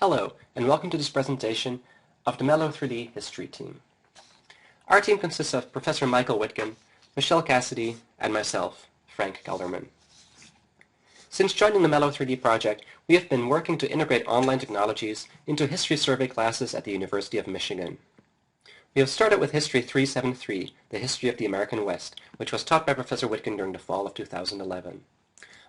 Hello, and welcome to this presentation of the MELO 3D History team. Our team consists of Professor Michael Witkin, Michelle Cassidy, and myself, Frank Gelderman. Since joining the MELO 3D project, we have been working to integrate online technologies into history survey classes at the University of Michigan. We have started with History 373, the history of the American West, which was taught by Professor Witkin during the fall of 2011.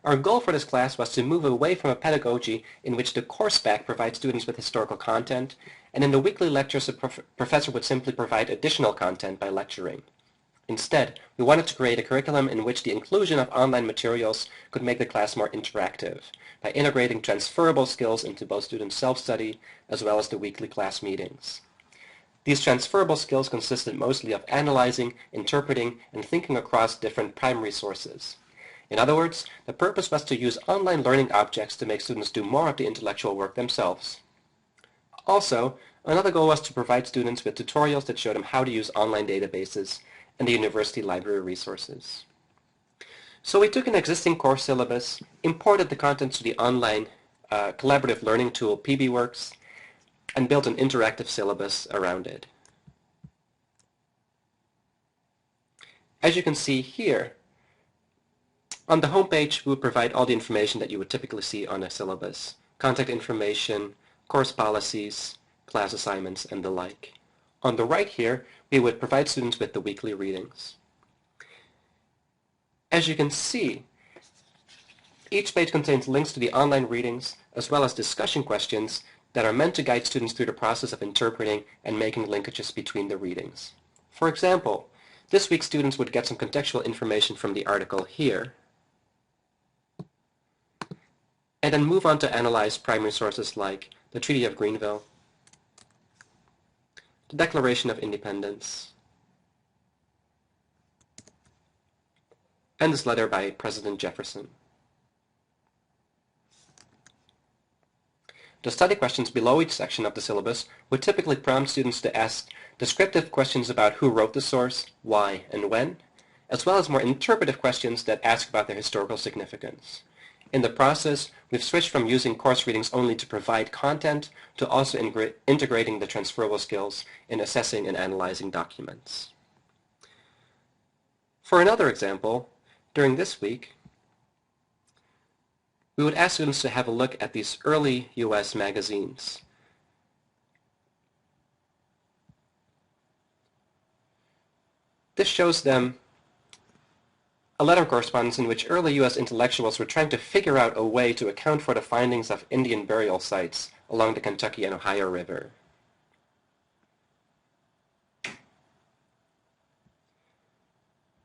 Our goal for this class was to move away from a pedagogy in which the course pack provides students with historical content, and in the weekly lectures the professor would simply provide additional content by lecturing. Instead, we wanted to create a curriculum in which the inclusion of online materials could make the class more interactive, by integrating transferable skills into both student self-study as well as the weekly class meetings. These transferable skills consisted mostly of analyzing, interpreting, and thinking across different primary sources. In other words, the purpose was to use online learning objects to make students do more of the intellectual work themselves. Also, another goal was to provide students with tutorials that showed them how to use online databases and the university library resources. So we took an existing course syllabus, imported the content to the online collaborative learning tool PBWorks, and built an interactive syllabus around it. As you can see here, on the home page, we would provide all the information that you would typically see on a syllabus: contact information, course policies, class assignments, and the like. On the right here, we would provide students with the weekly readings. As you can see, each page contains links to the online readings as well as discussion questions that are meant to guide students through the process of interpreting and making linkages between the readings. For example, this week students would get some contextual information from the article here, and then move on to analyze primary sources like the Treaty of Greenville, the Declaration of Independence, and this letter by President Jefferson. The study questions below each section of the syllabus would typically prompt students to ask descriptive questions about who wrote the source, why, and when, as well as more interpretive questions that ask about their historical significance. In the process, we've switched from using course readings only to provide content to also integrating the transferable skills in assessing and analyzing documents. For another example, during this week, we would ask students to have a look at these early U.S. magazines. This shows them a letter correspondence in which early U.S. intellectuals were trying to figure out a way to account for the findings of Indian burial sites along the Kentucky and Ohio River.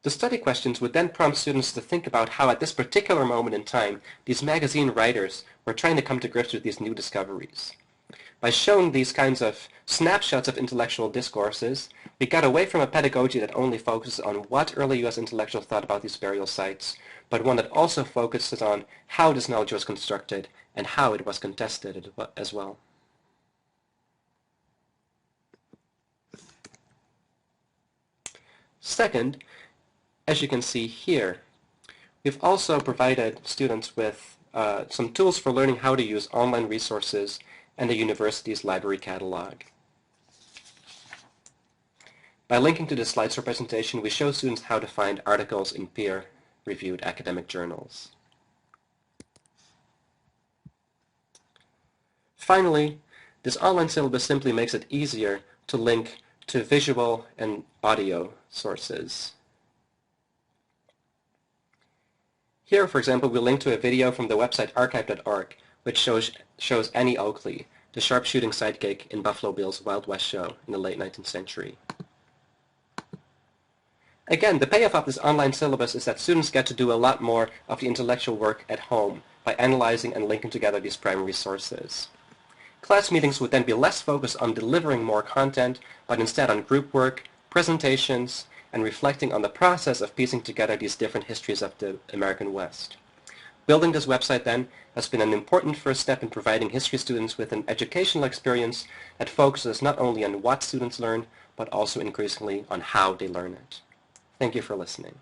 The study questions would then prompt students to think about how at this particular moment in time these magazine writers were trying to come to grips with these new discoveries. By showing these kinds of snapshots of intellectual discourses, we got away from a pedagogy that only focuses on what early U.S. intellectuals thought about these burial sites, but one that also focuses on how this knowledge was constructed and how it was contested as well. Second, as you can see here, we've also provided students with some tools for learning how to use online resources and the university's library catalog. By linking to the slides for presentation, we show students how to find articles in peer-reviewed academic journals. Finally, this online syllabus simply makes it easier to link to visual and audio sources. Here, for example, we link to a video from the website archive.org, which shows Annie Oakley, the sharpshooting sidekick in Buffalo Bill's Wild West show in the late 19th century. Again, the payoff of this online syllabus is that students get to do a lot more of the intellectual work at home by analyzing and linking together these primary sources. Class meetings would then be less focused on delivering more content, but instead on group work, presentations, and reflecting on the process of piecing together these different histories of the American West. Building this website, then, has been an important first step in providing history students with an educational experience that focuses not only on what students learn, but also increasingly on how they learn it. Thank you for listening.